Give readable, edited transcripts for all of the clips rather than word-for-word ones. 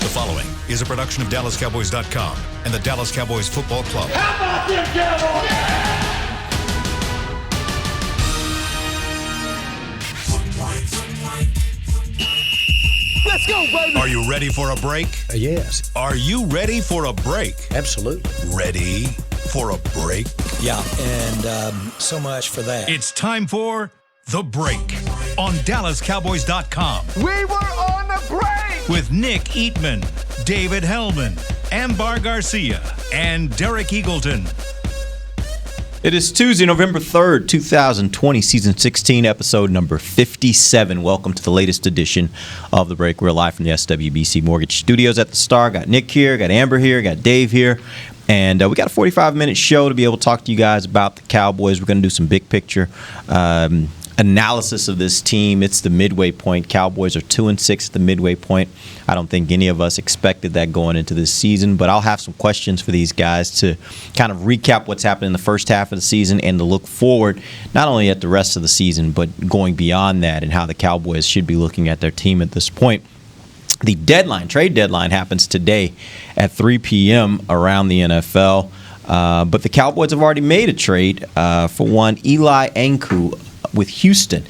The following is a production of DallasCowboys.com and the Dallas Cowboys Football Club. How about them Cowboys? Let's go, baby! Are you ready for a break? Yes. Are you ready for a break? Absolutely. Ready for a break? Yeah, and so much for that. It's time for The Break on DallasCowboys.com. We were on the break! With Nick Eatman, David Hellman, Ambar Garcia, and Derek Eagleton. It is Tuesday, November 3rd, 2020, Season 16, Episode number 57. Welcome to the latest edition of The Break. We're live from the SWBC Mortgage Studios at the Star. Got Nick here, got Amber here, got Dave here. And we got a 45-minute show to be able to talk to you guys about the Cowboys. We're going to do some big picture analysis of this team. It's the midway point. Cowboys are 2-6 at the midway point. I don't think any of us expected that going into this season, but I'll have some questions for these guys to kind of recap what's happened in the first half of the season and to look forward not only at the rest of the season, but going beyond that and how the Cowboys should be looking at their team at this point. The trade deadline happens today at 3 p.m. around the NFL, but the Cowboys have already made a trade for one Eli Ankou with Houston.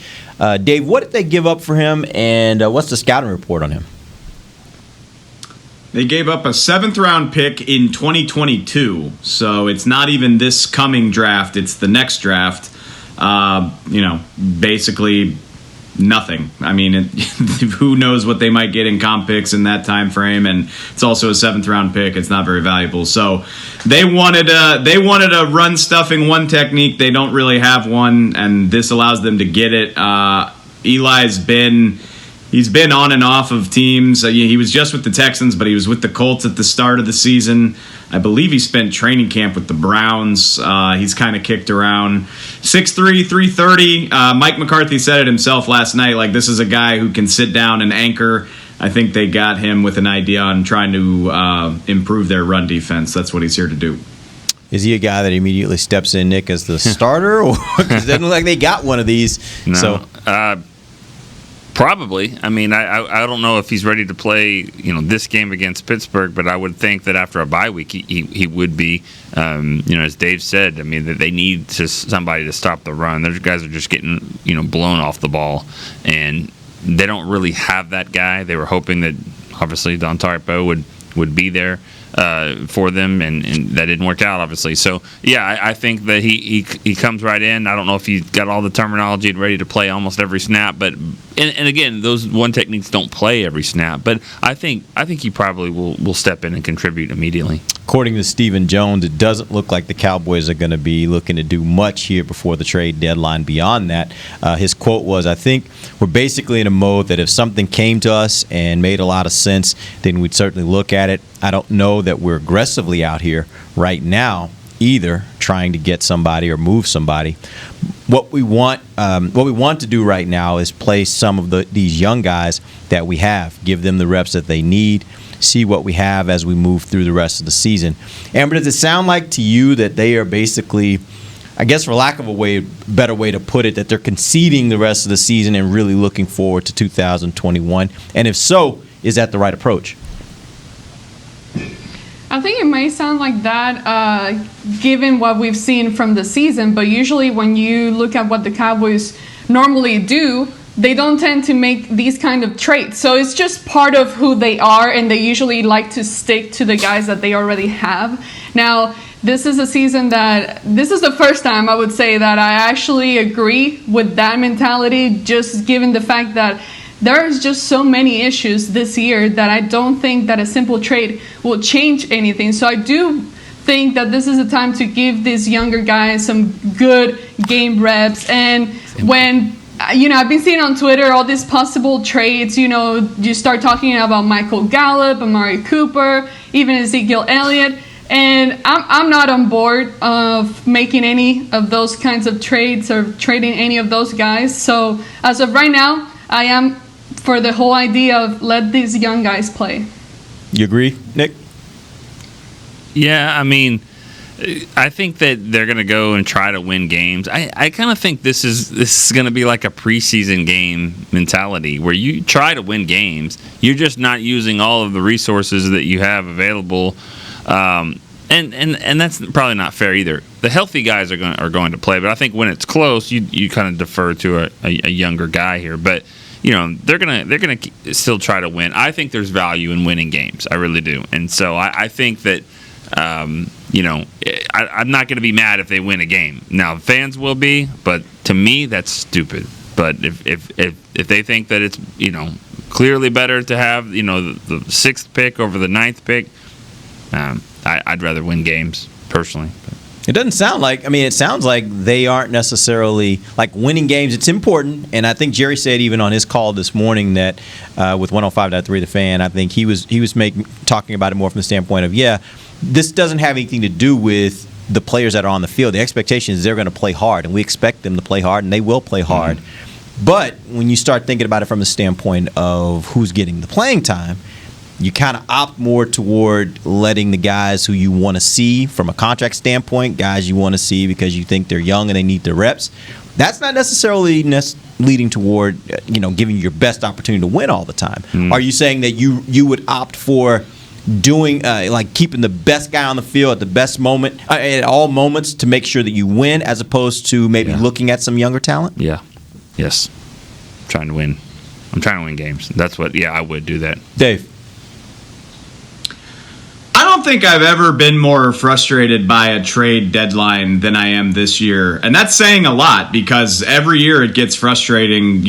Dave, what did they give up for him, and what's the scouting report on him? They gave up a 7th-round pick in 2022, so it's not even this coming draft, it's the next draft. Basically nothing. I mean, who knows what they might get in comp picks in that time frame, and it's also a 7th-round pick. It's not very valuable. So they wanted a run-stuffing one technique. They don't really have one, and this allows them to get it. Eli's He's been on and off of teams. He was just with the Texans, but he was with the Colts at the start of the season. I believe he spent training camp with the Browns. He's kind of kicked around. 6'3", 330. Mike McCarthy said it himself last night, like, this is a guy who can sit down and anchor. I think they got him with an idea on trying to improve their run defense. That's what he's here to do. Is he a guy that immediately steps in, Nick, as the starter? Or it doesn't look like they got one of these. No. So. Probably. I mean, I don't know if he's ready to play, this game against Pittsburgh, but I would think that after a bye week, he would be. As Dave said, I mean, that they need somebody to stop the run. Those guys are just getting, blown off the ball, and they don't really have that guy. They were hoping that obviously Dontari Poe would be there for them, and that didn't work out, obviously. So, yeah, I think that he comes right in. I don't know if he's got all the terminology and ready to play almost every snap, but and again, those one techniques don't play every snap. But I think he probably will step in and contribute immediately. According to Stephen Jones, it doesn't look like the Cowboys are going to be looking to do much here before the trade deadline beyond that. His quote was, I think we're basically in a mode that if something came to us and made a lot of sense, then we'd certainly look at it. I don't know that we're aggressively out here right now either trying to get somebody or move somebody. What we want to do right now is play some of these young guys that we have, give them the reps that they need, see what we have as we move through the rest of the season. Amber, does it sound like to you that they are basically, I guess for lack of a better way to put it, that they're conceding the rest of the season and really looking forward to 2021? And if so, is that the right approach? I think it may sound like that given what we've seen from the season, but usually when you look at what the Cowboys normally do, they don't tend to make these kind of trades. So it's just part of who they are, and they usually like to stick to the guys that they already have. Now, this is the first time I would say that I actually agree with that mentality, just given the fact that there's just so many issues this year that I don't think that a simple trade will change anything. So I do think that this is a time to give these younger guys some good game reps. And when, I've been seeing on Twitter all these possible trades, you start talking about Michael Gallup, Amari Cooper, even Ezekiel Elliott. And I'm not on board of making any of those kinds of trades or trading any of those guys. So as of right now, I am for the whole idea of let these young guys play. You agree, Nick? Yeah, I mean, I think that they're going to go and try to win games. I kind of think this is going to be like a preseason game mentality where you try to win games. You're just not using all of the resources that you have available, and that's probably not fair either. The healthy guys are going to play, but I think when it's close, you kind of defer to a younger guy here. But they're gonna still try to win. I think there's value in winning games. I really do, and so I think that. I'm not going to be mad if they win a game. Now, fans will be, but to me, that's stupid. But if they think that it's clearly better to have the sixth pick over the ninth pick, I'd rather win games personally. It doesn't sound like. I mean, it sounds like they aren't necessarily like winning games. It's important, and I think Jerry said even on his call this morning that with 105.3 The Fan, I think he was talking about it more from the standpoint of this doesn't have anything to do with the players that are on the field. The expectation is they're going to play hard, and we expect them to play hard, and they will play hard. Mm-hmm. But when you start thinking about it from the standpoint of who's getting the playing time, you kind of opt more toward letting the guys who you want to see from a contract standpoint, guys you want to see because you think they're young and they need their reps. That's not necessarily leading toward giving you your best opportunity to win all the time. Mm. Are you saying that you would opt for doing like keeping the best guy on the field at the best moment at all moments to make sure that you win, as opposed to maybe looking at some younger talent? Yes, trying to win. I'm trying to win games. That's what. I would do that. Dave. I don't think I've ever been more frustrated by a trade deadline than I am this year. And that's saying a lot, because every year it gets frustrating,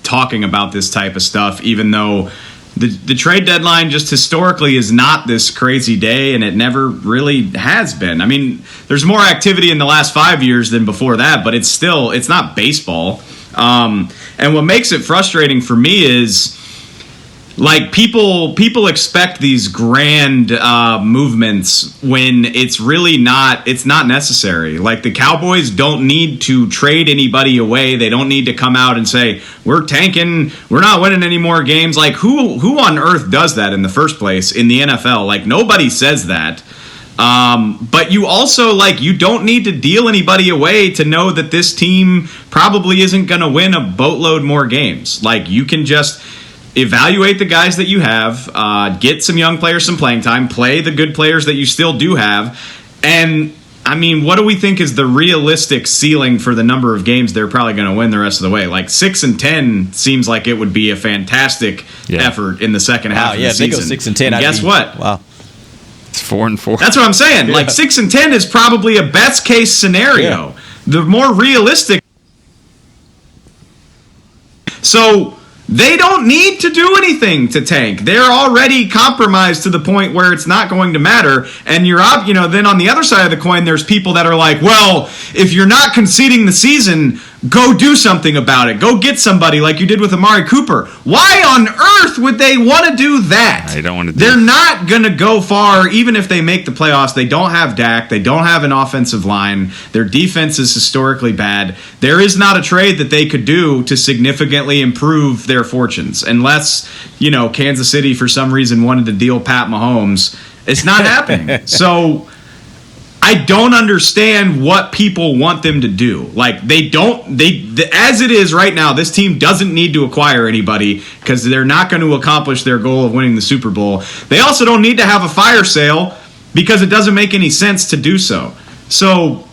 talking about this type of stuff, even though the trade deadline just historically is not this crazy day, and it never really has been. I mean, there's more activity in the last 5 years than before that, but it's not baseball. And what makes it frustrating for me is, like, people expect these grand movements when it's not necessary. Like, the Cowboys don't need to trade anybody away. They don't need to come out and say, we're tanking, we're not winning any more games. Like, who on earth does that in the first place in the NFL? Like, nobody says that. But you also, you don't need to deal anybody away to know that this team probably isn't going to win a boatload more games. Like, you can just evaluate the guys that you have, get some young players some playing time, play the good players that you still do have, and I mean, what do we think is the realistic ceiling for the number of games they're probably going to win the rest of the way? Like 6-10 seems like it would be a fantastic effort in the second half of the season. They go 6-10. And guess what? Wow, it's 4-4. That's what I'm saying. Like 6-10 is probably a best case scenario. Yeah. The more realistic. So they don't need to do anything to tank. They're already compromised to the point where it's not going to matter. And then on the other side of the coin, there's people that are like, well, if you're not conceding the season, go do something about it. Go get somebody like you did with Amari Cooper. Why on earth would they want to do that? They don't want to do They're not going to go far, even if they make the playoffs. They don't have Dak. They don't have an offensive line. Their defense is historically bad. There is not a trade that they could do to significantly improve their fortunes, unless, Kansas City for some reason wanted to deal Pat Mahomes. It's not happening. So I don't understand what people want them to do. Like, as it is right now, this team doesn't need to acquire anybody because they're not going to accomplish their goal of winning the Super Bowl. They also don't need to have a fire sale because it doesn't make any sense to do so. So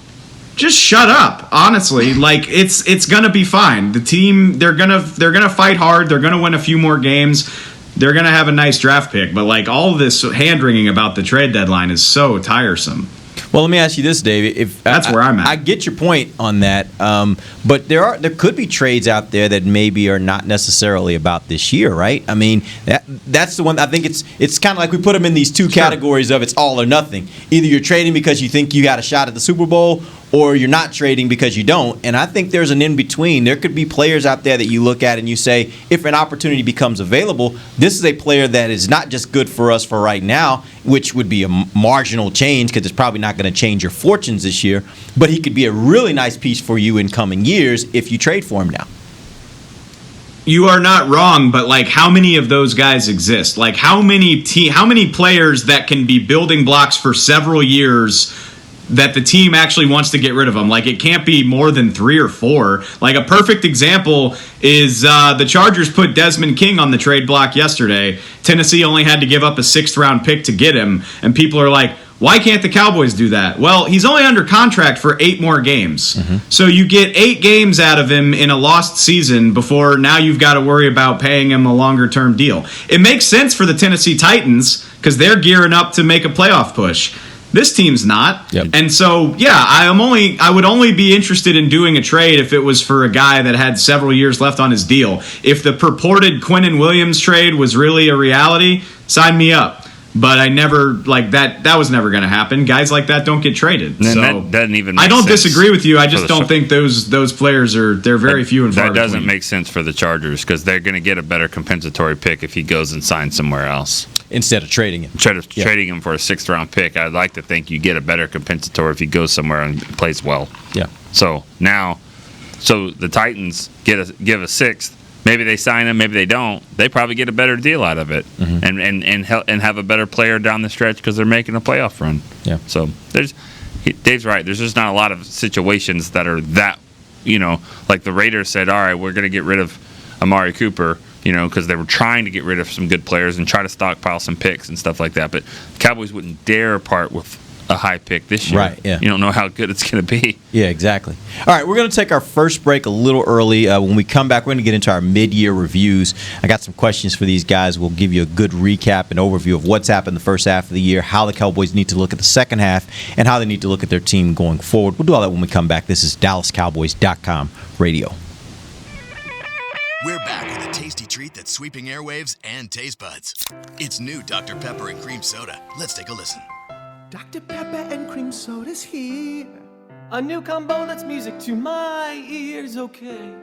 just shut up, honestly. Like, it's going to be fine. The team, they're going to fight hard. They're going to win a few more games. They're going to have a nice draft pick. But, all this hand-wringing about the trade deadline is so tiresome. Well, let me ask you this, Dave. That's where I'm at. I get your point on that, but there could be trades out there that maybe are not necessarily about this year, right? I mean, that's the one. I think it's kind of like we put them in these two categories of it's all or nothing. Either you're trading because you think you got a shot at the Super Bowl, or you're not trading because you don't. And I think there's an in-between. There could be players out there that you look at and you say, if an opportunity becomes available, this is a player that is not just good for us for right now, which would be a marginal change because it's probably not going to change your fortunes this year, but he could be a really nice piece for you in coming years if you trade for him now. You are not wrong, but how many of those guys exist? How many players that can be building blocks for several years that the team actually wants to get rid of him. Like, it can't be more than 3 or 4. Like, a perfect example is the Chargers put Desmond King on the trade block yesterday. Tennessee only had to give up a 6th-round pick to get him, and people are like, why can't the Cowboys do that? Well, he's only under contract for 8 more games. So you get 8 games out of him in a lost season before now you've got to worry about paying him a longer-term deal. It makes sense for the Tennessee Titans because they're gearing up to make a playoff push. This team's not. Yep. And so, yeah, I would only be interested in doing a trade if it was for a guy that had several years left on his deal. If the purported Quinnen Williams trade was really a reality, sign me up. But I never, like, that was never going to happen. Guys like that don't get traded. And so that doesn't even make I don't sense disagree with you. I just for the don't think they're players they're very few and far That doesn't between. make sense for the Chargers because they're going to get a better compensatory pick if he goes and signs somewhere else. Instead of trading him. Trading him for a 6th-round pick, I'd like to think you get a better compensatory if he goes somewhere and plays well. Yeah. So the Titans give a 6th. Maybe they sign him, maybe they don't. They probably get a better deal out of it, and have a better player down the stretch because they're making a playoff run. Yeah. So Dave's right. There's just not a lot of situations that are that, like the Raiders said, all right, we're going to get rid of Amari Cooper, because they were trying to get rid of some good players and try to stockpile some picks and stuff like that. But the Cowboys wouldn't dare part with a high pick this year. Right, yeah. You don't know how good it's going to be. Yeah, exactly. All right, we're going to take our first break a little early. When we come back, we're going to get into our mid-year reviews. I got some questions for these guys. We'll give you a good recap and overview of what's happened the first half of the year, how the Cowboys need to look at the second half, and how they need to look at their team going forward. We'll do all that when we come back. This is DallasCowboys.com radio. We're back with a tasty treat that's sweeping airwaves and taste buds. It's new Dr. Pepper and Cream Soda. Let's take a listen. Dr. Pepper and Cream Soda's here. A new combo that's music to my ears, okay.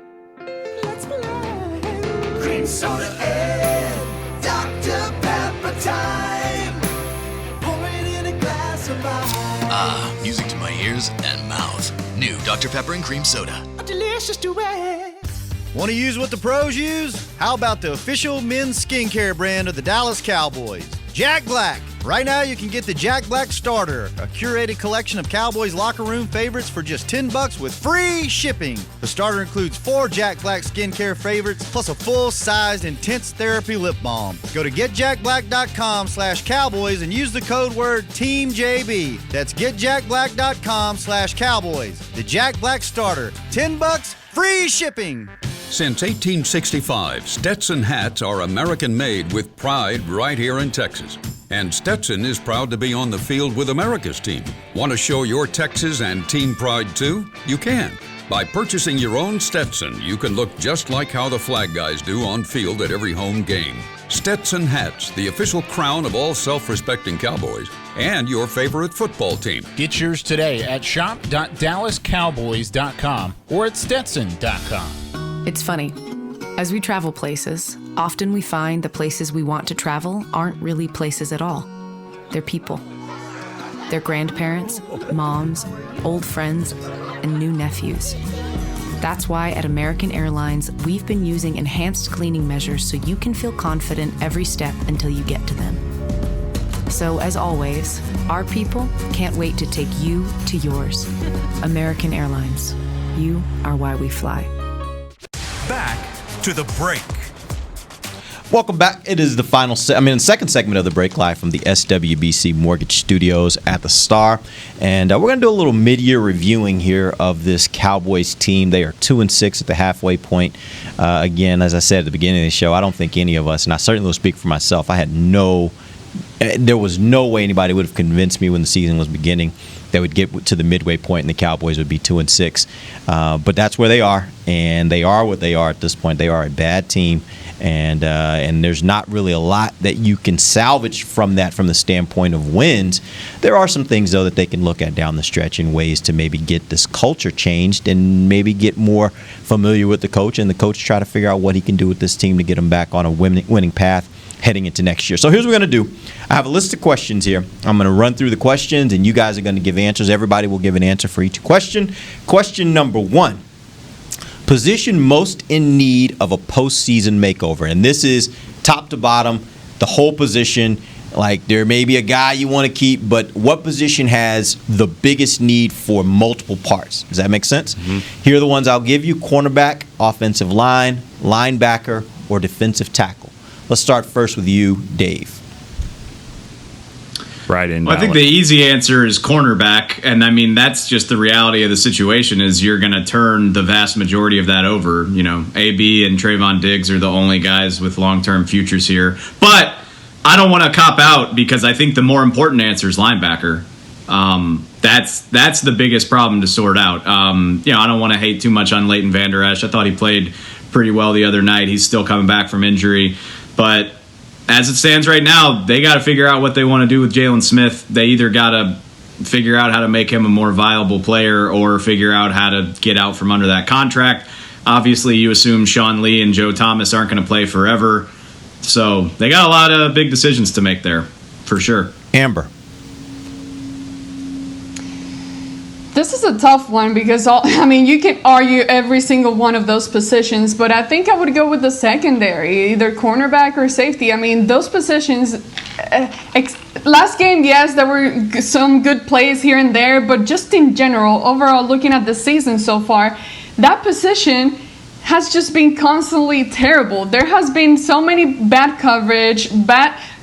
Let's play. Cream Soda and Dr. Pepper time. Pour it in a glass of ice. Music to my ears and mouth. New Dr. Pepper and Cream Soda. A delicious duet. Want to use what the pros use? How about the official men's skincare brand of the Dallas Cowboys, Jack Black? Right now you can get the Jack Black Starter, a curated collection of Cowboys locker room favorites for just $10 with free shipping. The starter includes 4 Jack Black skincare favorites plus a full-sized intense therapy lip balm. Go to getjackblack.com/Cowboys and use the code word TEAMJB. That's getjackblack.com/Cowboys. The Jack Black Starter, $10, free shipping. Since 1865, Stetson hats are American-made with pride right here in Texas. And Stetson is proud to be on the field with America's team. Want to show your Texas and team pride too? You can. By purchasing your own Stetson, you can look just like how the flag guys do on field at every home game. Stetson hats, the official crown of all self-respecting Cowboys and your favorite football team. Get yours today at shop.dallascowboys.com or at stetson.com. It's funny. As we travel places, often we find the places we want to travel aren't really places at all. They're people. They're grandparents, moms, old friends, and new nephews. That's why at American Airlines, we've been using enhanced cleaning measures so you can feel confident every step until you get to them. So as always, our people can't wait to take you to yours. American Airlines. You are why we fly. Back to the break. Welcome back. It is the second segment of the break, live from the SWBC Mortgage Studios at the Star. And we're going to do a little mid-year reviewing here of this Cowboys team. They are 2-6 at the halfway point. Again, as I said at the beginning of the show, I don't think any of us, and I certainly will speak for myself, there was no way anybody would have convinced me when the season was beginning they would get to the midway point and the Cowboys would be 2-6. But that's where they are, and they are what they are at this point. They are a bad team, and there's not really a lot that you can salvage from that from the standpoint of wins. There are some things, though, that they can look at down the stretch in ways to maybe get this culture changed and maybe get more familiar with the coach, and the coach try to figure out what he can do with this team to get them back on a winning path heading into next year. So here's what we're going to do. I have a list of questions here. I'm going to run through the questions, and you guys are going to give answers. Everybody will give an answer for each question. Question number 1. Position most in need of a postseason makeover. And this is top to bottom, the whole position. Like, there may be a guy you want to keep, but what position has the biggest need for multiple parts? Does that make sense? Here are the ones I'll give you: cornerback, offensive line, linebacker, or defensive tackle. Let's start first with you, Dave. Right in. Well, I think the easy answer is cornerback, and I mean that's just the reality of the situation. Is you're going to turn the vast majority of that over. You know, AB and Trayvon Diggs are the only guys with long-term futures here, but I don't want to cop out because I think the more important answer is linebacker. That's the biggest problem to sort out. You know, I don't want to hate too much on Leighton Vander Esch. I thought he played pretty well the other night. He's still coming back from injury, but as it stands right now, they got to figure out what they want to do with Jalen Smith. They either got to figure out how to make him a more viable player or figure out how to get out from under that contract. Obviously, you assume Sean Lee and Joe Thomas aren't going to play forever. So they got a lot of big decisions to make there, for sure. Amber. This is a tough one because, you can argue every single one of those positions, but I think I would go with the secondary, either cornerback or safety. I mean, those positions, last game, yes, there were some good plays here and there, but just in general, overall, looking at the season so far, that position has just been constantly terrible. There has been so many bad coverage,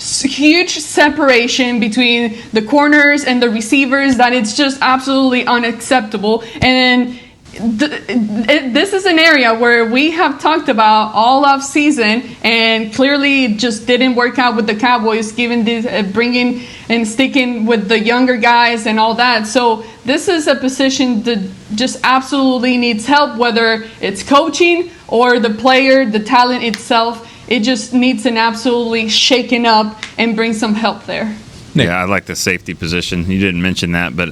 huge separation between the corners and the receivers that it's just absolutely unacceptable. And this is an area where we have talked about all off season, and clearly it just didn't work out with the Cowboys, given this bringing and sticking with the younger guys and all that. So this is a position that just absolutely needs help, whether it's coaching or the player, the talent itself. It just needs an absolutely shaken up and bring some help there. Yeah, I like the safety position. You didn't mention that, but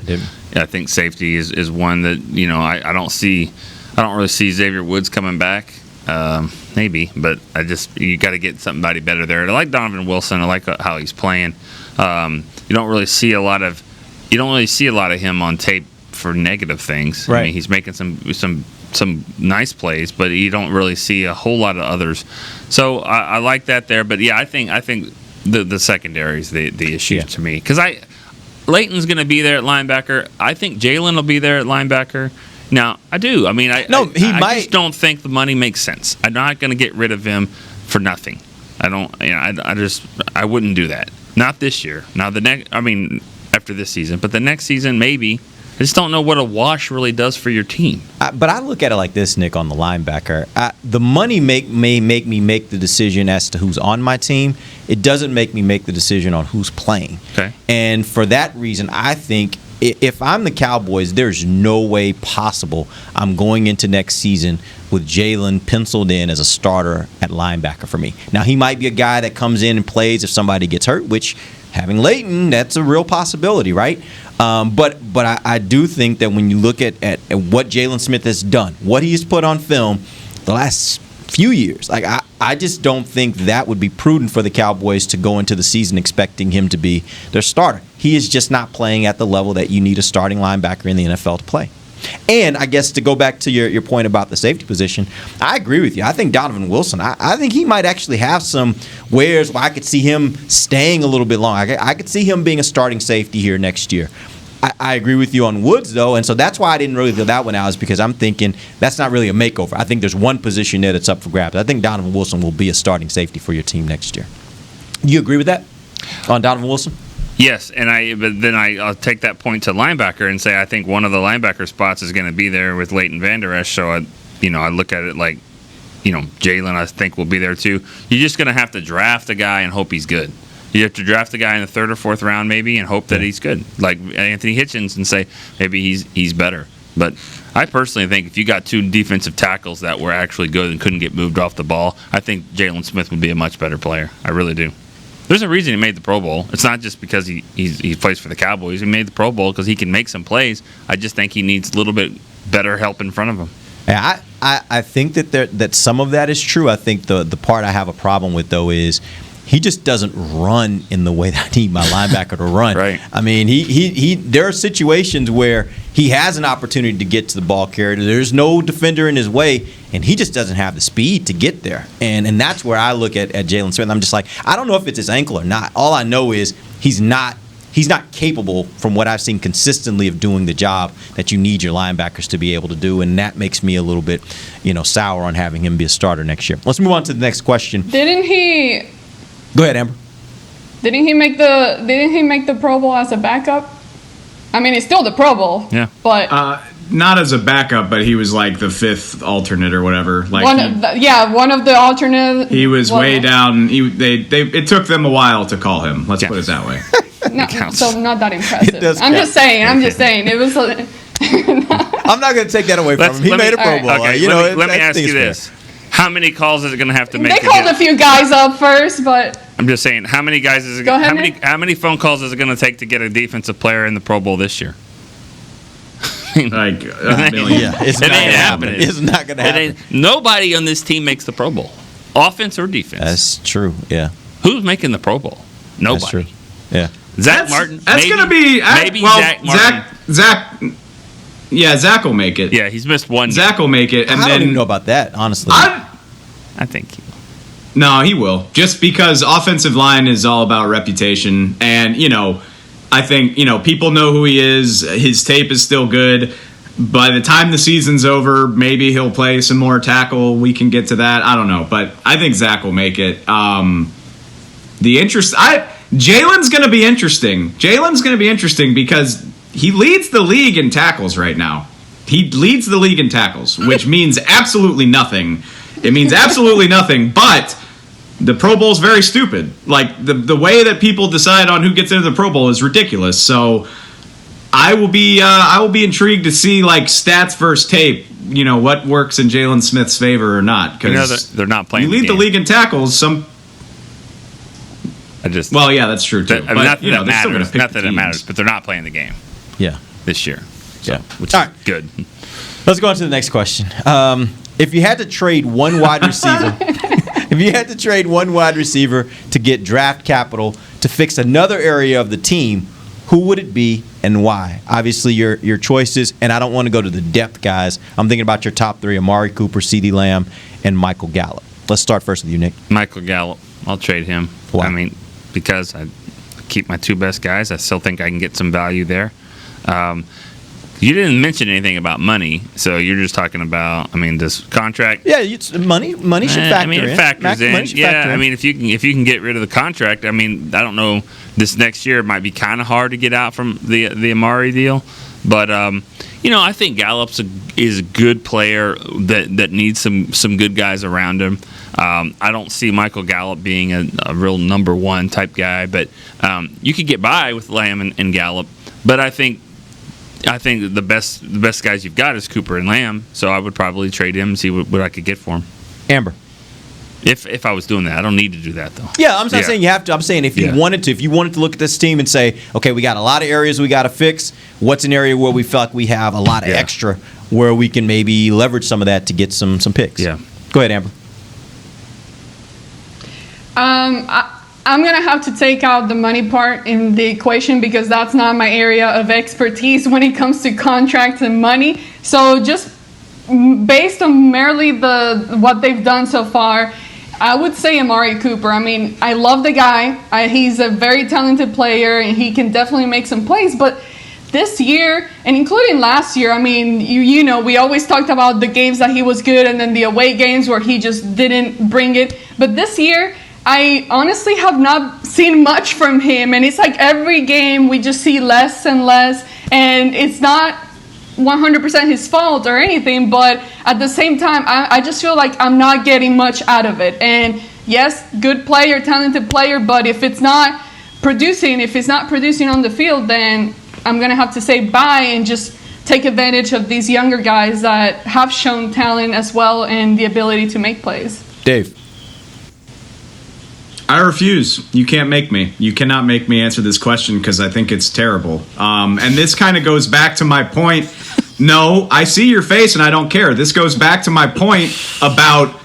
I think safety is one that, I don't really see Xavier Woods coming back. Maybe, but you got to get somebody better there. I like Donovan Wilson. I like how he's playing. You don't really see a lot of him on tape for negative things. Right. I mean, he's making some nice plays, but you don't really see a whole lot of others. So I like that there. But yeah, I think the secondary is the issue to me, because Leighton's going to be there at linebacker. I think Jalen will be there at linebacker. Now I do. I mean, I just don't think the money makes sense. I'm not going to get rid of him for nothing. I don't. I wouldn't do that. Not this year. Now after this season, but the next season maybe. I just don't know what a wash really does for your team. But I look at it like this, Nick, on the linebacker. The money may make me make the decision as to who's on my team. It doesn't make me make the decision on who's playing. Okay. And for that reason, I think if I'm the Cowboys, there's no way possible I'm going into next season with Jalen penciled in as a starter at linebacker for me. Now, he might be a guy that comes in and plays if somebody gets hurt, which having Leighton, that's a real possibility, right? But I do think that when you look at what Jalen Smith has done, what he's put on film the last few years, like I just don't think that would be prudent for the Cowboys to go into the season expecting him to be their starter. He is just not playing at the level that you need a starting linebacker in the NFL to play. And I guess to go back to your point about the safety position, I agree with you. I think Donovan Wilson, I think he might actually have some wares where I could see him staying a little bit long. I could see him being a starting safety here next year. I agree with you on Woods, though, and so that's why I didn't really throw that one out, is because I'm thinking that's not really a makeover. I think there's one position there that's up for grabs. I think Donovan Wilson will be a starting safety for your team next year. You agree with that on Donovan Wilson? Yes, but then I'll take that point to linebacker and say I think one of the linebacker spots is going to be there with Leighton Vander Esch. So I look at it like, Jalen I think will be there too. You're just going to have to draft a guy and hope he's good. You have to draft a guy in the third or fourth round maybe and hope that he's good, like Anthony Hitchens, and say maybe he's better. But I personally think if you got two defensive tackles that were actually good and couldn't get moved off the ball, I think Jalen Smith would be a much better player. I really do. There's a reason he made the Pro Bowl. It's not just because he plays for the Cowboys. He made the Pro Bowl because he can make some plays. I just think he needs a little bit better help in front of him. Yeah, I think that some of that is true. I think the part I have a problem with, though, is he just doesn't run in the way that I need my linebacker to run. Right. I mean, he there are situations where he has an opportunity to get to the ball carrier. There's no defender in his way, and he just doesn't have the speed to get there. And that's where I look at Jalen Smith. I'm just like, I don't know if it's his ankle or not. All I know is he's not capable, from what I've seen consistently, of doing the job that you need your linebackers to be able to do, and that makes me a little bit, sour on having him be a starter next year. Let's move on to the next question. Didn't he? Go ahead, Amber. Didn't he make the Pro Bowl as a backup? I mean, it's still the Pro Bowl. Yeah. But not as a backup, but he was like the fifth alternate or whatever. Like one of the alternate. He was way down. It took them a while to call him. Let's put it that way. No, so not that impressive. I'm count. just saying. It was. I'm not going to take that away from him. He made a Pro Bowl. Okay, let me ask you this. How many calls is it going to have to make? They called a few guys up first, but I'm just saying, how many guys is it? Go ahead, how many phone calls is it going to take to get a defensive player in the Pro Bowl this year? Like a million. Yeah, it's It not ain't gonna happening. happen. It's not going to happen. Nobody on this team makes the Pro Bowl, offense or defense. That's true. Yeah, Who's making the Pro Bowl? Nobody. that's true. Yeah. Zach Martin. That's going to be maybe well, Zach Martin. Zach. Yeah, Zach will make it. Yeah, he's missed one. Zach will make it, and I then don't even know about that, honestly. I think he will. No, he will. Just because offensive line is all about reputation. And, I think, people know who he is. His tape is still good. By the time the season's over, maybe he'll play some more tackle. We can get to that. I don't know. But I think Zach will make it. Jalen's going to be interesting. Jalen's going to be interesting because he leads the league in tackles right now. He leads the league in tackles, which means absolutely nothing. It means absolutely nothing, but the Pro Bowl is very stupid. Like, the way that people decide on who gets into the Pro Bowl is ridiculous. So I will be intrigued to see, like, stats versus tape, what works in Jalen Smith's favor or not. Because they're not playing you lead the league in tackles, well, yeah, that's true, too. Not that it matters. Pick Not that it matters, but they're not playing the game. Yeah. This year. Yeah. Which All is right. good. Let's go on to the next question. If you had to trade one wide receiver, to get draft capital to fix another area of the team, who would it be and why? Obviously, your choices, and I don't want to go to the depth guys. I'm thinking about your top three: Amari Cooper, CeeDee Lamb, and Michael Gallup. Let's start first with you, Nick. Michael Gallup. I'll trade him. Why? I mean, because I keep my two best guys. I still think I can get some value there. You didn't mention anything about money, so you're just talking about, this contract. Yeah, it's money. Money should factor in. It factors in. Money should factor in. If you can get rid of the contract, I don't know. This next year it might be kind of hard to get out from the Amari deal, but I think Gallup is a good player that needs some good guys around him. I don't see Michael Gallup being a real number one type guy, but you could get by with Lamb and Gallup. But I think the best guys you've got is Cooper and Lamb, so I would probably trade him and see what I could get for him. Amber. If I was doing that, I don't need to do that though. Yeah, I'm not saying you have to. I'm saying if you wanted to look at this team and say, okay, we got a lot of areas we got to fix. What's an area where we feel like we have a lot of extra, where we can maybe leverage some of that to get some picks? Yeah. Go ahead, Amber. I'm going to have to take out the money part in the equation because that's not my area of expertise when it comes to contracts and money. So just based on merely what they've done so far, I would say Amari Cooper. I love the guy. He's a very talented player, and he can definitely make some plays. But this year, and including last year, we always talked about the games that he was good and then the away games where he just didn't bring it. But this year, I honestly have not seen much from him, and it's like every game we just see less and less, and it's not 100% his fault or anything, but at the same time, I just feel like I'm not getting much out of it. And yes, good player, talented player, but if it's not producing on the field, then I'm going to have to say bye and just take advantage of these younger guys that have shown talent as well and the ability to make plays. Dave. I refuse. You can't make me. You cannot make me answer this question because I think it's terrible. And this kind of goes back to my point. No, I see your face and I don't care. This goes back to my point about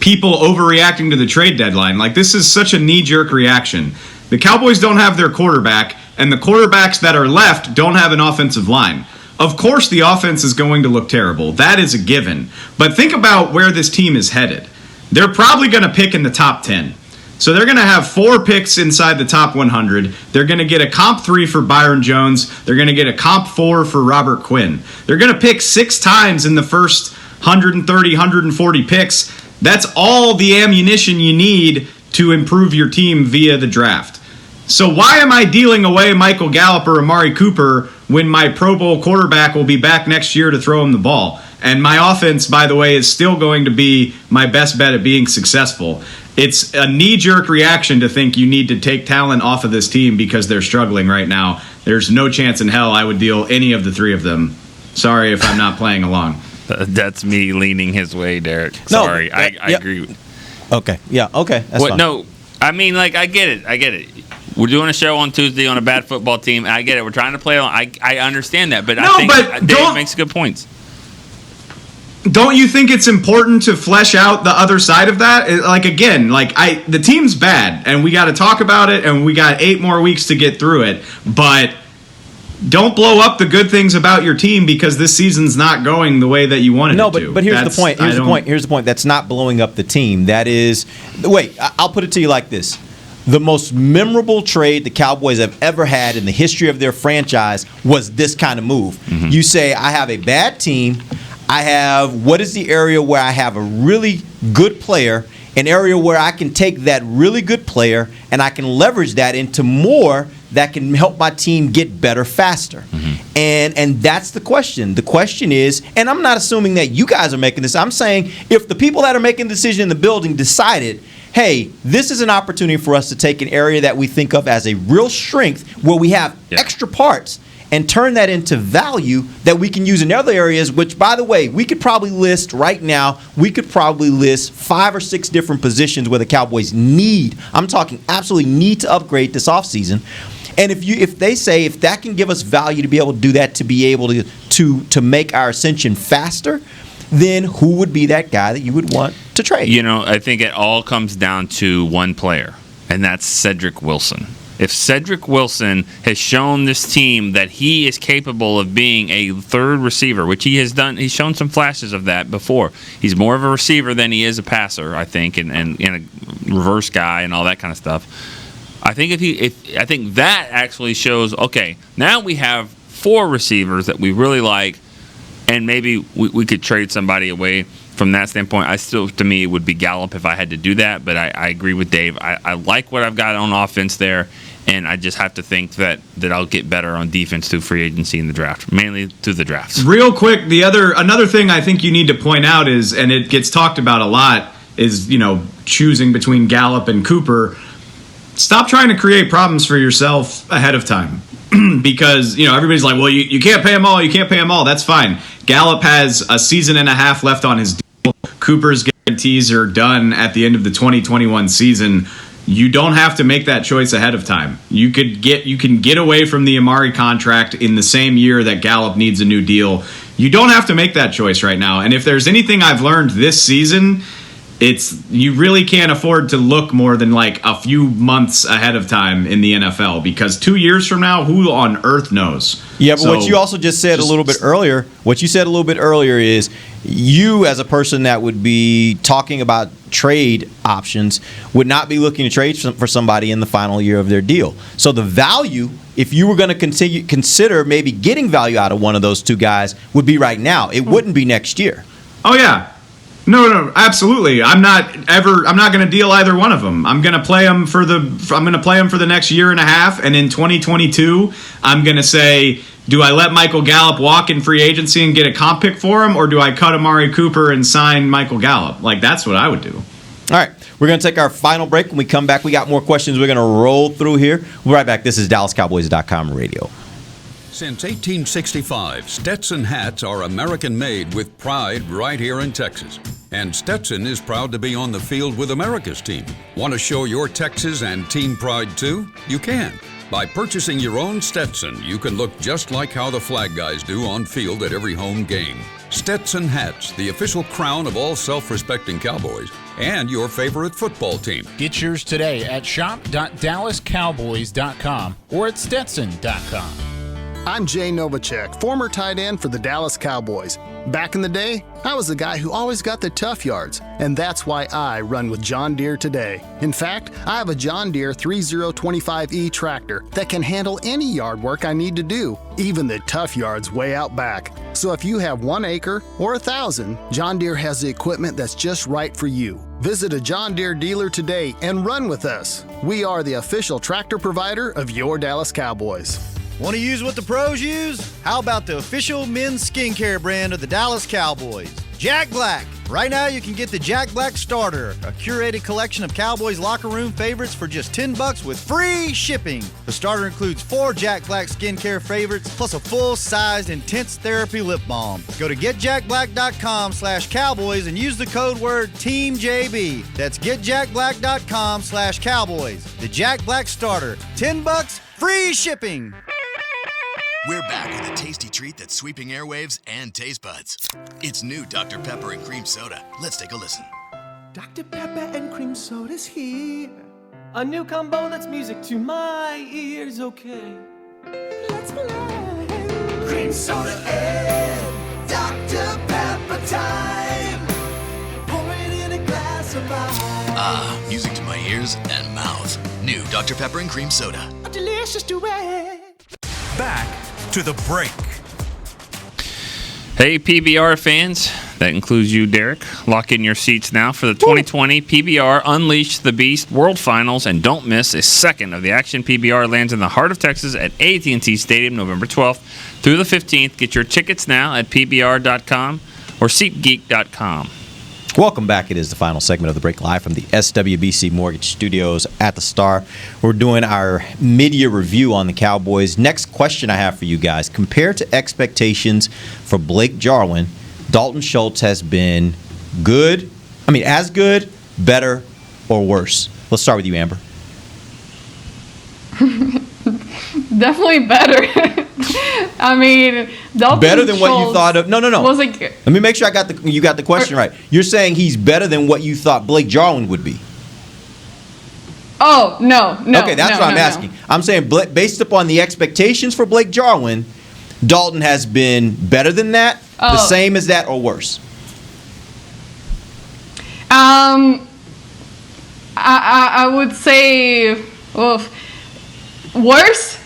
people overreacting to the trade deadline. Like, this is such a knee-jerk reaction. The Cowboys don't have their quarterback, and the quarterbacks that are left don't have an offensive line. Of course, the offense is going to look terrible. That is a given. But think about where this team is headed. They're probably going to pick in the top 10. So they're going to have 4 picks inside the top 100. They're going to get a comp 3 for Byron Jones. They're going to get a comp 4 for Robert Quinn. They're going to pick 6 times in the first 130, 140 picks. That's all the ammunition you need to improve your team via the draft. So why am I dealing away Michael Gallup or Amari Cooper when my Pro Bowl quarterback will be back next year to throw him the ball? And my offense, by the way, is still going to be my best bet at being successful. It's a knee-jerk reaction to think you need to take talent off of this team because they're struggling right now. There's no chance in hell I would deal any of the 3 of them. Sorry if I'm not playing along. That's me leaning his way, Derek. Sorry, No, I agree. Okay, yeah, okay, that's fine. No, I mean, like, I get it. We're doing a show on Tuesday on a bad football team. I get it. We're trying to play along. I understand that, but I think Dave makes good points. Don't you think it's important to flesh out the other side of that? Like, again, the team's bad, and we got to talk about it, and we got 8 more weeks to get through it. But don't blow up the good things about your team because this season's not going the way that you wanted it to. No, but here's the point. Here's the point. That's not blowing up the team. That is, wait, I'll put it to you like this. The most memorable trade the Cowboys have ever had in the history of their franchise was this kind of move. Mm-hmm. You say, I have a bad team. I have, what is the area where I have a really good player, an area where I can take that really good player and I can leverage that into more that can help my team get better faster. Mm-hmm. And that's the question. The question is, and I'm not assuming that you guys are making this. I'm saying if the people that are making the decision in the building decided, hey, this is an opportunity for us to take an area that we think of as a real strength where we have extra parts and turn that into value that we can use in other areas, which, by the way, we could probably list right now, 5 or 6 different positions where the Cowboys need, I'm talking absolutely need to upgrade this offseason. And if they say if that can give us value to be able to do that, to be able to make our ascension faster, then who would be that guy that you would want to trade? You know, I think it all comes down to one player, and that's Cedric Wilson. If Cedric Wilson has shown this team that he is capable of being a third receiver, which he has done, he's shown some flashes of that before. He's more of a receiver than he is a passer, I think, and a reverse guy and all that kind of stuff. I think I think that actually shows, okay, now we have 4 receivers that we really like, and maybe we could trade somebody away from that standpoint. To me, it would be Gallup if I had to do that, but I agree with Dave. I like what I've got on offense there, and I just have to think that I'll get better on defense through free agency in the draft, mainly through the drafts. Real quick, another thing I think you need to point out is, and it gets talked about a lot, is, choosing between Gallup and Cooper. Stop trying to create problems for yourself ahead of time. Because, everybody's like, well, you can't pay them all, you can't pay them all. That's fine. Gallup has a season and a half left on his deal. Cooper's guarantees are done at the end of the 2021 season. You don't have to make that choice ahead of time. You can get away from the Amari contract in the same year that Gallup needs a new deal. You don't have to make that choice right now. And if there's anything I've learned this season, it's you really can't afford to look more than like a few months ahead of time in the NFL, because 2 years from now, who on earth knows? Yeah, but what you also just said a little bit earlier, is you as a person that would be talking about trade options would not be looking to trade for somebody in the final year of their deal. So the value, if you were going to consider maybe getting value out of one of those 2 guys, would be right now. It wouldn't be next year. Oh yeah. No, absolutely. I'm not going to deal either one of them. I'm going to play them for the next year and a half, and in 2022, I'm going to say, do I let Michael Gallup walk in free agency and get a comp pick for him, or do I cut Amari Cooper and sign Michael Gallup? Like, that's what I would do. All right, we're going to take our final break. When we come back, we got more questions we're going to roll through here. We'll be right back. This is DallasCowboys.com radio. Since 1865, Stetson hats are American-made with pride right here in Texas. And Stetson is proud to be on the field with America's team. Want to show your Texas and team pride too? You can. By purchasing your own Stetson, you can look just like how the flag guys do on field at every home game. Stetson hats, the official crown of all self-respecting Cowboys, and your favorite football team. Get yours today at shop.dallascowboys.com or at stetson.com. I'm Jay Novacek, former tight end for the Dallas Cowboys. Back in the day, I was the guy who always got the tough yards, and that's why I run with John Deere today. In fact, I have a John Deere 3025E tractor that can handle any yard work I need to do, even the tough yards way out back. So if you have 1 acre or 1,000, John Deere has the equipment that's just right for you. Visit a John Deere dealer today and run with us. We are the official tractor provider of your Dallas Cowboys. Want to use what the pros use? How about the official men's skincare brand of the Dallas Cowboys? Jack Black. Right now you can get the Jack Black Starter, a curated collection of Cowboys locker room favorites for just $10 with free shipping. The starter includes 4 Jack Black skincare favorites plus a full-sized intense therapy lip balm. Go to getjackblack.com/cowboys and use the code word TEAMJB. That's getjackblack.com/cowboys. The Jack Black Starter, $10, free shipping. We're back with a tasty treat that's sweeping airwaves and taste buds. It's new Dr. Pepper and Cream Soda. Let's take a listen. Dr. Pepper and Cream Soda's here. A new combo that's music to my ears, okay. Let's play. Cream Soda and Dr. Pepper time. Pour it in a glass of ice. Music to my ears and mouth. New Dr. Pepper and Cream Soda. A delicious duet. Back to the break. Hey, PBR fans. That includes you, Derek. Lock in your seats now for the 2020 PBR Unleash the Beast World Finals, and don't miss a second of the action. PBR lands in the heart of Texas at AT&T Stadium November 12th through the 15th. Get your tickets now at pbr.com or SeatGeek.com. Welcome back. It is the final segment of the break, live from the SWBC Mortgage Studios at the Star. We're doing our mid-year review on the Cowboys. Next question I have for you guys. Compared to expectations for Blake Jarwin, Dalton Schultz has been good. I mean, as good, better, or worse? Let's start with you, Amber. Definitely better. I mean, Dalton better than Schultz what you thought of. No. Was like, let me make sure you got the question right. You're saying he's better than what you thought Blake Jarwin would be. Oh, no. Okay, that's what I'm asking. No. I'm saying based upon the expectations for Blake Jarwin, Dalton has been better than that, the same as that, or worse? I would say worse.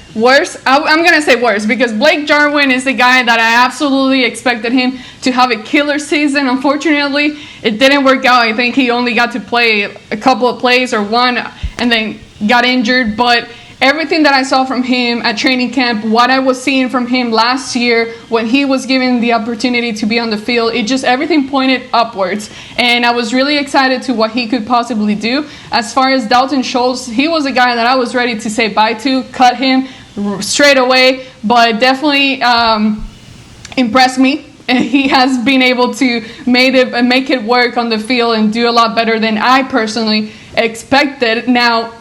I'm going to say worse because Blake Jarwin is the guy that I absolutely expected him to have a killer season. Unfortunately, it didn't work out. I think he only got to play a couple of plays or one and then got injured. But everything that I saw from him at training camp, what I was seeing from him last year when he was given the opportunity to be on the field, everything pointed upwards. And I was really excited to what he could possibly do. As far as Dalton Schultz, he was a guy that I was ready to say bye to, cut him straight away, but definitely impressed me. And he has been able to make it work on the field and do a lot better than I personally expected. Now,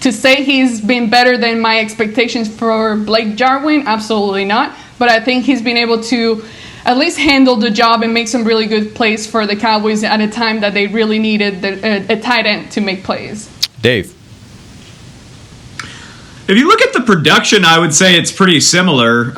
to say he's been better than my expectations for Blake Jarwin, absolutely not. But I think he's been able to at least handle the job and make some really good plays for the Cowboys at a time that they really needed a tight end to make plays. Dave. If you look at the production, I would say it's pretty similar.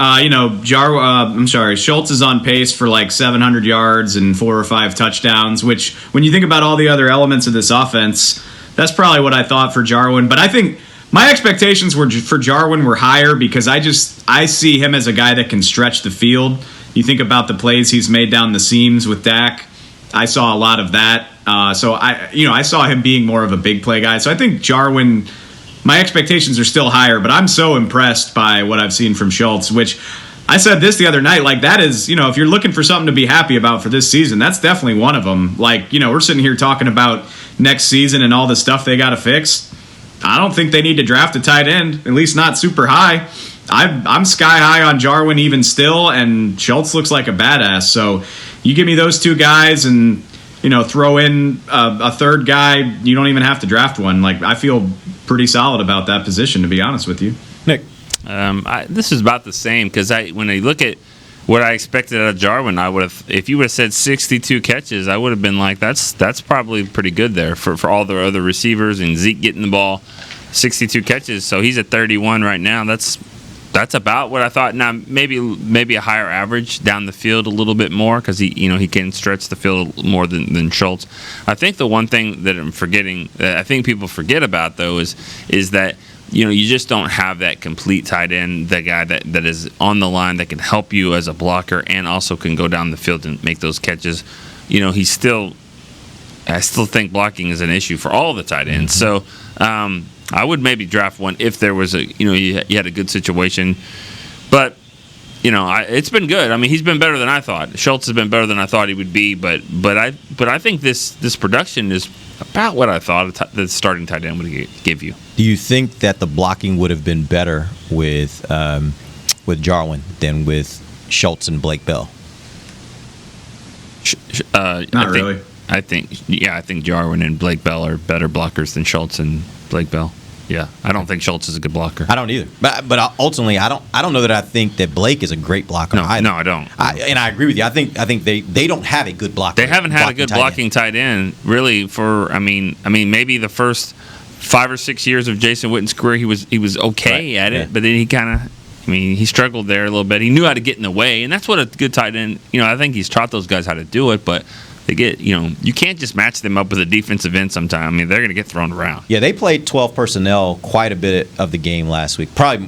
Schultz is on pace for like 700 yards and 4 or 5 touchdowns, which when you think about all the other elements of this offense, that's probably what I thought for Jarwin. But I think my expectations for Jarwin were higher because I see him as a guy that can stretch the field. You think about the plays he's made down the seams with Dak. I saw a lot of that. So I saw him being more of a big play guy. So I think Jarwin, my expectations are still higher, but I'm so impressed by what I've seen from Schultz, which I said this the other night, like that is, if you're looking for something to be happy about for this season, that's definitely one of them. Like, we're sitting here talking about next season and all the stuff they got to fix. I don't think they need to draft a tight end, at least not super high. I'm sky high on Jarwin even still, and Schultz looks like a badass. So you give me those two guys and, throw in a third guy, you don't even have to draft one. Like, I feel pretty solid about that position, to be honest with you. This is about the same because when I look at what I expected out of Jarwin, I would have, if you would have said 62 catches, I would have been like, that's probably pretty good there for all the other receivers and Zeke getting the ball. 62 catches, so he's at 31 right now. That's about what I thought. Now maybe a higher average down the field a little bit more because he can stretch the field more than Schultz. I think the one thing that I'm forgetting, that I think people forget about though, is that you just don't have that complete tight end, that guy that is on the line that can help you as a blocker and also can go down the field and make those catches. I still think blocking is an issue for all the tight ends. So I would maybe draft one if there was you had a good situation. But it's been good. I mean, he's been better than I thought. Schultz has been better than I thought he would be. But I think this production is about what I thought the starting tight end would give you. Do you think that the blocking would have been better with Jarwin than with Schultz and Blake Bell? Not really. I think Jarwin and Blake Bell are better blockers than Schultz and Blake Bell. Yeah, I don't think Schultz is a good blocker. I don't either. But ultimately, I don't know that I think that Blake is a great blocker. No, either. No, I don't. And I agree with you. I think they don't have a good blocker. They haven't had a good blocking tight end really for. I mean, maybe the first 5 or 6 years of Jason Witten's career, he was okay at it, but then he kind of. He struggled there a little bit. He knew how to get in the way, and that's what a good tight end. I think he's taught those guys how to do it, but. They get, you can't just match them up with a defensive end sometime. They're going to get thrown around. Yeah, they played 12 personnel quite a bit of the game last week. Probably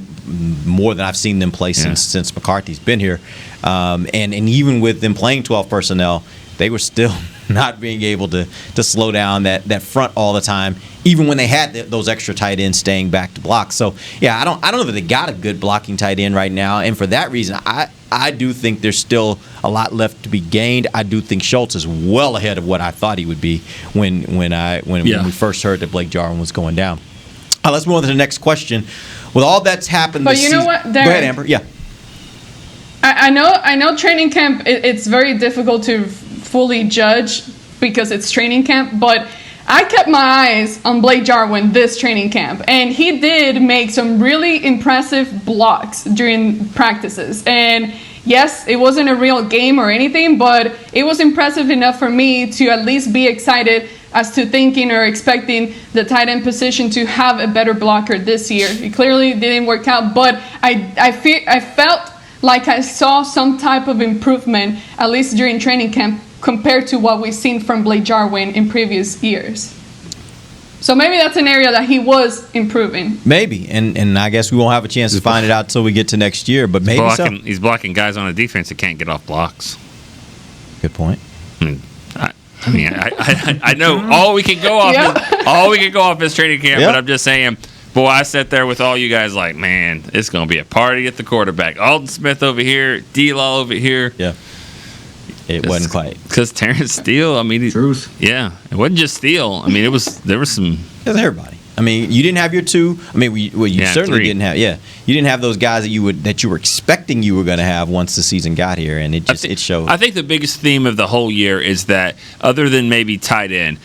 more than I've seen them play since McCarthy's been here. And even with them playing 12 personnel, they were still not being able to slow down that front all the time, even when they had those extra tight ends staying back to block. So, yeah, I don't know that they got a good blocking tight end right now. And for that reason, I do think there's still a lot left to be gained. I do think Schultz is well ahead of what I thought he would be when we first heard that Blake Jarwin was going down. Let's move on to the next question. With all that's happened this season, what, Darren, go ahead, Amber. Yeah. I know training camp, it's very difficult to fully judge because it's training camp, but I kept my eyes on Blake Jarwin this training camp, and he did make some really impressive blocks during practices. And yes, it wasn't a real game or anything, but it was impressive enough for me to at least be excited as to thinking or expecting the tight end position to have a better blocker this year. It clearly didn't work out, but I felt like I saw some type of improvement, at least during training camp, compared to what we've seen from Blake Jarwin in previous years. So maybe that's an area that he was improving. Maybe, and I guess we won't have a chance to find it out until we get to next year, but maybe he's blocking guys on a defense that can't get off blocks. Good point. I know all we can go off is training camp, but I'm just saying, boy, I sat there with all you guys like, man, it's going to be a party at the quarterback. Alden Smith over here, D-Law over here. Yeah. It wasn't quite. Because Terrence Steele, Truth. Yeah, it wasn't just Steele. There was some. It was everybody. You didn't have your two. You certainly three. didn't have. Yeah, you didn't have those guys that you were expecting you were going to have once the season got here, and it showed. I think the biggest theme of the whole year is that, other than maybe tight end,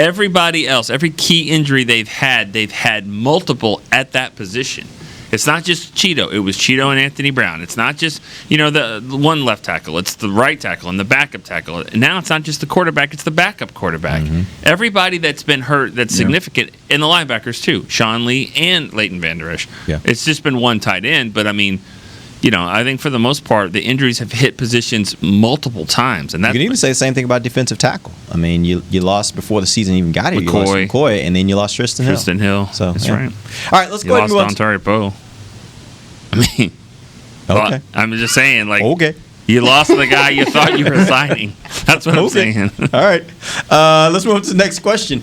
everybody else, every key injury they've had multiple at that position. It's not just Cheeto. It was Cheeto and Anthony Brown. It's not just, the one left tackle. It's the right tackle and the backup tackle. And now it's not just the quarterback. It's the backup quarterback. Mm-hmm. Everybody that's been hurt that's significant, and the linebackers too, Sean Lee and Leighton Vander Esch. Yeah. It's just been one tight end. But, I think for the most part, the injuries have hit positions multiple times. And you can even say the same thing about defensive tackle. You lost before the season even got here. You lost McCoy, and then you lost Tristan Hill. So, that's right. All right, let's go ahead and move on. You lost Dontari Poe. Okay. I'm just saying, okay. You lost the guy you thought you were signing. That's what I'm saying. All right. Let's move on to the next question.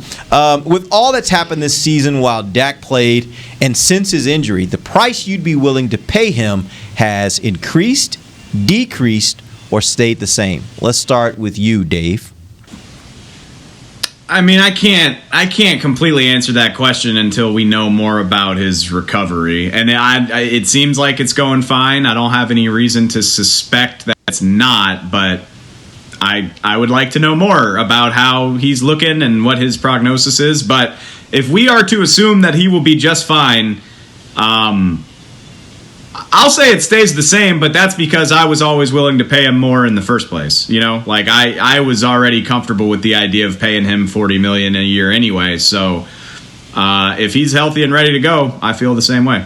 With all that's happened this season while Dak played and since his injury, the price you'd be willing to pay him has increased, decreased, or stayed the same. Let's start with you, Dave. I can't completely answer that question until we know more about his recovery. And it seems like it's going fine. I don't have any reason to suspect that it's not, but I would like to know more about how he's looking and what his prognosis is. But if we are to assume that he will be just fine, I'll say it stays the same, but that's because I was always willing to pay him more in the first place. Like I was already comfortable with the idea of paying him $40 million a year anyway. So if he's healthy and ready to go, I feel the same way.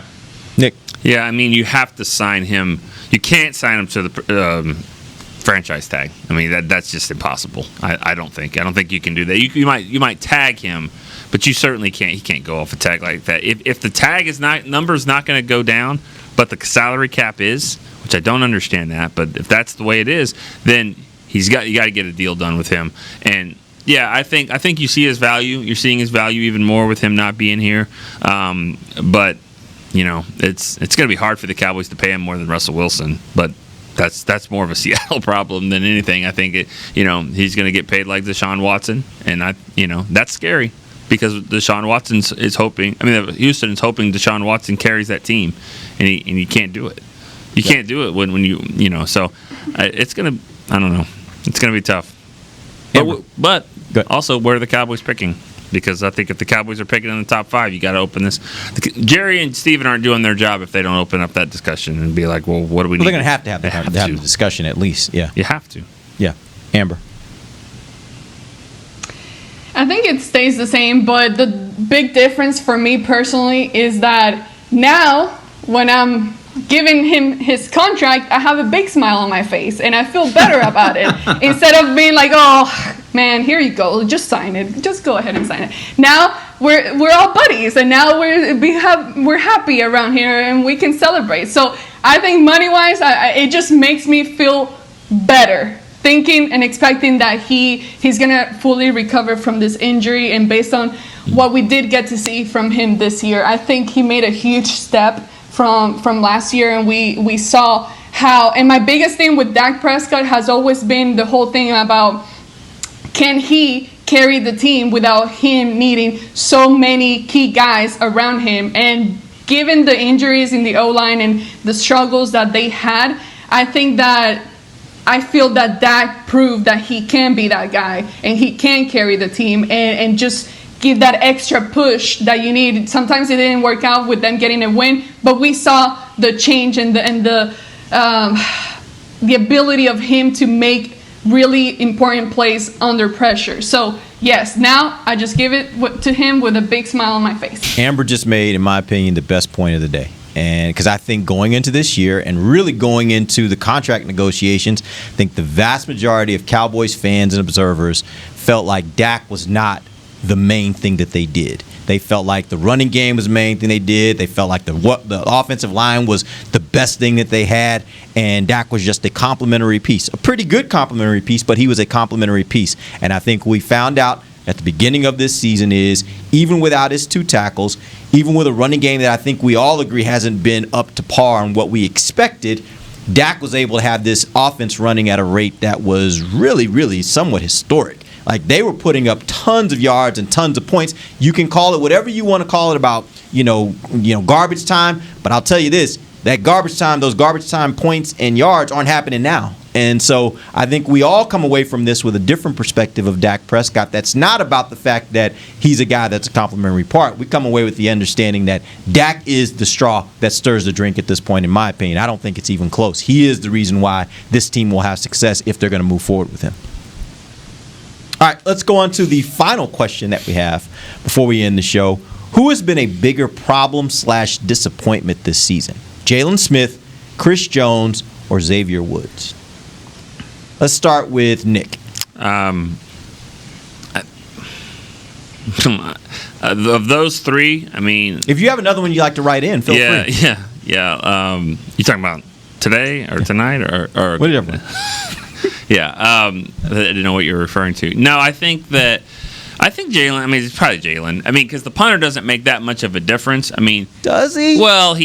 Nick. Yeah, I mean, you have to sign him. You can't sign him to the franchise tag. I mean, that's just impossible. I don't think you can do that. You might tag him, but you certainly can't. He can't go off a tag like that. If the tag number's not going to go down, but the salary cap is, which I don't understand that, but if that's the way it is, then you got to get a deal done with him. And yeah, I think you see his value. You're seeing his value even more with him not being here. But it's going to be hard for the Cowboys to pay him more than Russell Wilson. But that's more of a Seattle problem than anything. I think he's going to get paid like Deshaun Watson, and that's scary. Because Deshaun Watson is hoping. Houston is hoping Deshaun Watson carries that team, and he can't do it. You can't do it when you. So it's gonna. I don't know. It's gonna be tough. But also, where are the Cowboys picking? Because I think if the Cowboys are picking in the top 5, you got to open this. Jerry and Steven aren't doing their job if they don't open up that discussion and be like, well, what do we need? They're going to have the discussion at least. Yeah, you have to. Yeah, Amber. I think it stays the same, but the big difference for me personally is that now when I'm giving him his contract, I have a big smile on my face and I feel better about it. Instead of being like, oh man, here you go, just sign it, just go ahead and sign it. Now we're all buddies, and now we're happy around here and we can celebrate. So I think money wise, it just makes me feel better, thinking and expecting that he's gonna fully recover from this injury. And based on what we did get to see from him this year, I think he made a huge step from last year, and we saw how. And my biggest thing with Dak Prescott has always been the whole thing about, can he carry the team without him needing so many key guys around him? And given the injuries in the O-line and the struggles that they had, I feel that Dak proved that he can be that guy and he can carry the team and just give that extra push that you need. Sometimes it didn't work out with them getting a win, but we saw the change and the ability of him to make really important plays under pressure. So yes, now I just give it to him with a big smile on my face. Amber just made, in my opinion, the best point of the day. And because I think going into this year and really going into the contract negotiations, I think the vast majority of Cowboys fans and observers felt like Dak was not the main thing that they did. They felt like the running game was the main thing they did. They felt like the offensive line was the best thing that they had, and Dak was just a complimentary piece. A pretty good complimentary piece, but he was a complimentary piece. And I think we found out at the beginning of this season is, even without his 2 tackles, even with a running game that I think we all agree hasn't been up to par on what we expected, Dak was able to have this offense running at a rate that was really, really somewhat historic. Like, they were putting up tons of yards and tons of points. You can call it whatever you want to call it about, garbage time. But I'll tell you this, those garbage time points and yards aren't happening now. And so I think we all come away from this with a different perspective of Dak Prescott. That's not about the fact that he's a guy that's a complimentary part. We come away with the understanding that Dak is the straw that stirs the drink at this point, in my opinion. I don't think it's even close. He is the reason why this team will have success if they're going to move forward with him. All right, let's go on to the final question that we have before we end the show. Who has been a bigger problem/disappointment this season? Jalen Smith, Chris Jones, or Xavier Woods? Let's start with Nick. Of those 3, I mean, if you have another one you'd like to write in, feel free. Yeah. You talking about today or tonight or whatever? Yeah, I didn't know what you're referring to. No, I think Jalen, it's probably Jalen. Because the punter doesn't make that much of a difference. Does he? Well,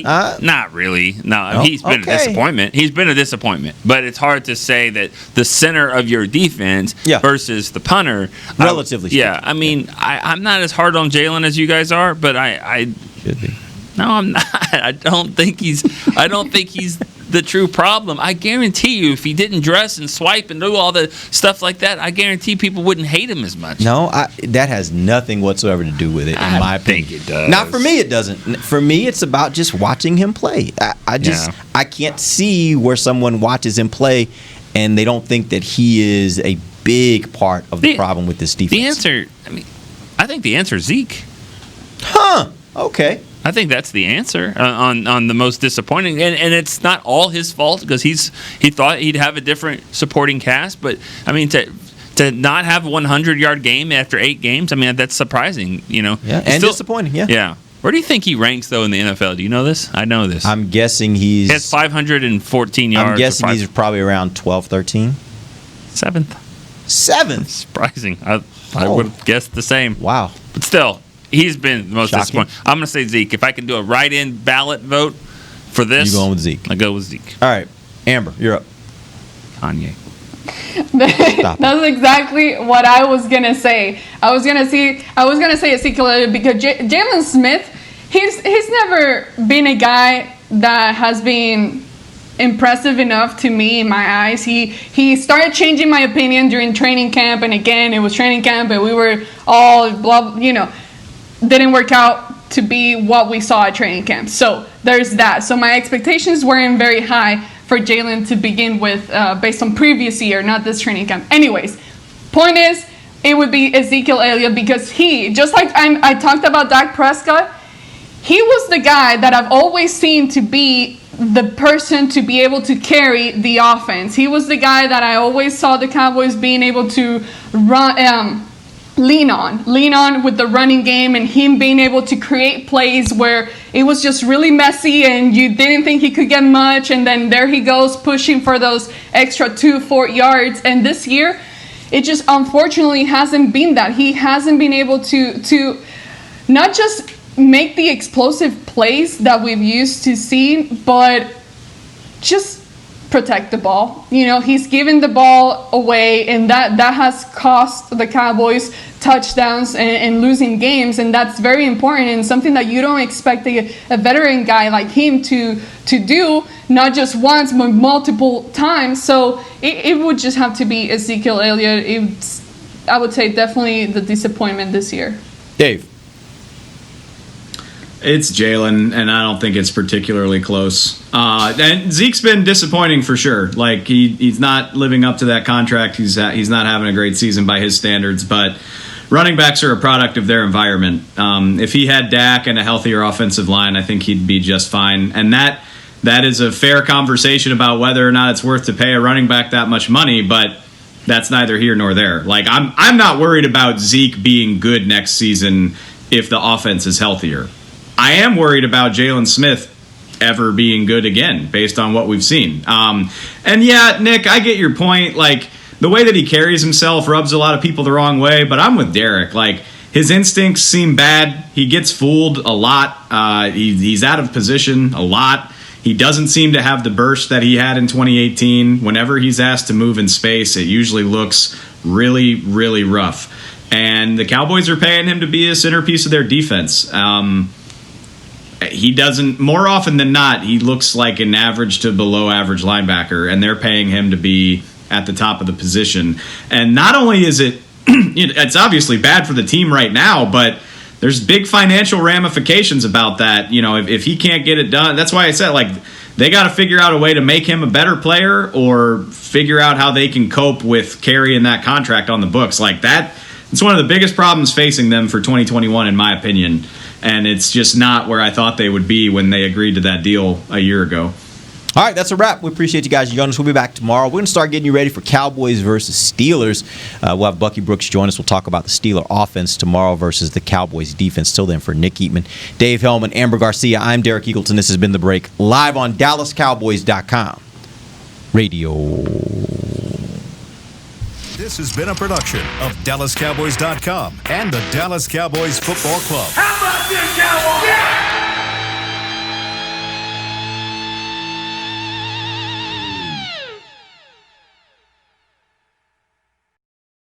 not really. No, he's been a disappointment. He's been a disappointment. But it's hard to say that the center of your defense versus the punter. Relatively speaking. Yeah, I'm not as hard on Jalen as you guys are, but I should be. No, I'm not. I don't think he's the true problem. I guarantee you, if he didn't dress and swipe and do all the stuff like that, I guarantee people wouldn't hate him as much. No, that has nothing whatsoever to do with it, in my opinion. I think it does. Not for me, it doesn't. For me, it's about just watching him play. I can't see where someone watches him play and they don't think that he is a big part of the problem with this defense. The answer, I think the answer is Zeke. Huh. Okay. I think that's the answer on the most disappointing, and it's not all his fault because he thought he'd have a different supporting cast, but to not have a 100-yard game after 8 games, that's surprising, Yeah, and disappointing. Yeah. Where do you think he ranks though in the NFL? Do you know this? I know this. I'm guessing he has 514 yards. I'm guessing he's probably around 12, 13. 7th. Surprising. I would have guessed the same. Wow. But still. He's been the most disappointing. I'm going to say Zeke. If I can do a write-in ballot vote for this, you going with Zeke? I go with Zeke. All right, Amber, you're up. Kanye. That's exactly what I was gonna say. I was gonna say Ezekiel Elliott because Jalen Smith, he's never been a guy that has been impressive enough to me in my eyes. He started changing my opinion during training camp, and again, it was training camp, and we were all didn't work out to be what we saw at training camp. So there's that. So my expectations weren't very high for Jalen to begin with based on previous year, not this training camp. Anyways, point is, it would be Ezekiel Elliott because he, just like I talked about Dak Prescott, he was the guy that I've always seen to be the person to be able to carry the offense. He was the guy that I always saw the Cowboys being able to lean on with the running game, and him being able to create plays where it was just really messy and you didn't think he could get much, and then there he goes pushing for those extra 2-4 yards. And this year it just unfortunately hasn't been that. He hasn't been able to not just make the explosive plays that we've used to see, but just protect the ball. He's given the ball away, and that has cost the Cowboys touchdowns and losing games, and that's very important and something that you don't expect a veteran guy like him to do, not just once but multiple times. So it would just have to be Ezekiel Elliott. I would say definitely the disappointment this year. Dave. It's Jalen, and I don't think it's particularly close. And Zeke's been disappointing for sure. Like he's not living up to that contract. He's not having a great season by his standards. But running backs are a product of their environment. If he had Dak and a healthier offensive line, I think he'd be just fine. And that is a fair conversation about whether or not it's worth to pay a running back that much money. But that's neither here nor there. Like I'm not worried about Zeke being good next season if the offense is healthier. I am worried about Jalen Smith ever being good again, based on what we've seen. And yeah, Nick, I get your point. Like, the way that he carries himself rubs a lot of people the wrong way, but I'm with Derek. Like, his instincts seem bad. He gets fooled a lot. He's out of position a lot. He doesn't seem to have the burst that he had in 2018. Whenever he's asked to move in space, it usually looks really, really rough. And the Cowboys are paying him to be a centerpiece of their defense. He doesn't, more often than not, he looks like an average to below average linebacker, and they're paying him to be at the top of the position. And not only is it's obviously bad for the team right now, but there's big financial ramifications about that. If he can't get it done, that's why I said, like, they got to figure out a way to make him a better player or figure out how they can cope with carrying that contract on the books. Like that, it's one of the biggest problems facing them for 2021, in my opinion. And it's just not where I thought they would be when they agreed to that deal a year ago. All right, that's a wrap. We appreciate you guys joining us. We'll be back tomorrow. We're going to start getting you ready for Cowboys versus Steelers. We'll have Bucky Brooks join us. We'll talk about the Steeler offense tomorrow versus the Cowboys defense. Till then, for Nick Eatman, Dave Hellman, Amber Garcia, I'm Derek Eagleton. This has been The Break, live on DallasCowboys.com radio. This has been a production of DallasCowboys.com and the Dallas Cowboys Football Club. How about this, Cowboys?